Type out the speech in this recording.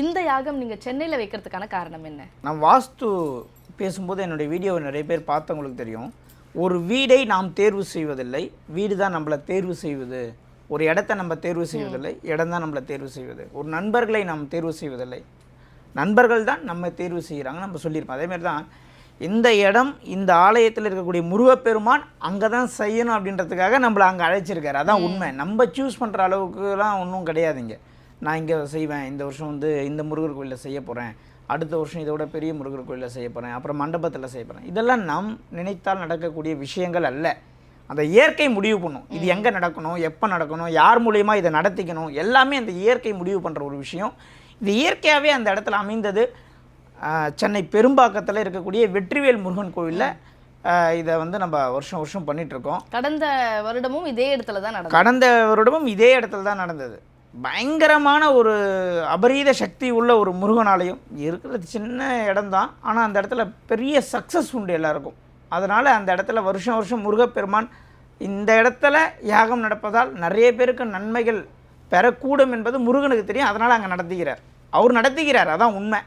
இந்த யாகம் நீங்க சென்னையில வைக்கிறதுக்கான காரணம் என்ன? நான் வாஸ்து பேசும்போது என்னுடைய வீடியோவை நிறைய பேர் பார்த்தவங்களுக்கு தெரியும். ஒரு வீடை நாம் தேர்வு செய்வதில்லை, வீடு தான் நம்மளை தேர்வு செய்வது. ஒரு இடத்த நம்ம தேர்வு செய்வதில்லை, இடம் தான் நம்மளை தேர்வு செய்வது. ஒரு நண்பர்களை நாம் தேர்வு செய்வதில்லை, நண்பர்கள் தான் நம்ம தேர்வு செய்கிறாங்க நம்ம சொல்லியிருப்போம். அதேமாதிரி தான் இந்த இடம், இந்த ஆலயத்தில் இருக்கக்கூடிய முருகப்பெருமான் அங்கே தான் செய்யணும் அப்படின்றதுக்காக நம்மளை அங்கே அழைச்சிருக்காரு. அதான் உண்மை. நம்ம சூஸ் பண்ணுற அளவுக்குலாம் ஒன்றும் கிடையாதுங்க. நான் இங்கே செய்வேன், இந்த வருஷம் வந்து இந்த முருகர் கோயிலில் செய்ய போகிறேன், அடுத்த வருஷம் இதோட பெரிய முருகர் கோயிலில் செய்ய போகிறேன், அப்புறம் மண்டபத்தில் செய்ய போகிறேன். இதெல்லாம் நாம் நினைத்தால் நடக்கக்கூடிய விஷயங்கள் அல்ல. அந்த இயற்கை முடிவு பண்ணும் இது எங்கே நடக்கணும், எப்போ நடக்கணும், யார் மூலியமாக இதை நடத்திக்கணும், எல்லாமே அந்த இயற்கை முடிவு பண்ணுற ஒரு விஷயம். இது இயற்கையாகவே அந்த இடத்துல அமைந்தது. சென்னை பெரும்பாக்கத்தில் இருக்கக்கூடிய வெற்றிவேல் முருகன் கோவிலில் இதை வந்து நம்ம வருஷம் வருஷம் பண்ணிகிட்ருக்கோம். கடந்த வருடமும் இதே இடத்துல தான் நடந்தது. கடந்த வருடமும் இதே இடத்துல தான் நடந்தது. பயங்கரமான ஒரு அபரீத சக்தி உள்ள ஒரு முருகன் ஆலயம். இருக்கிறது சின்ன இடம்தான், ஆனால் அந்த இடத்துல பெரிய சக்ஸஸ் உண்டு எல்லாருக்கும். அதனால் அந்த இடத்துல வருஷம் வருஷம் முருகப்பெருமான் இந்த இடத்துல யாகம் நடப்பதால் நிறைய பேருக்கு நன்மைகள் பெறக்கூடும் என்பது முருகனுக்கு தெரியும். அதனால் அங்கே நடத்துகிறார், அவர் நடத்துகிறார். அதான் உண்மை.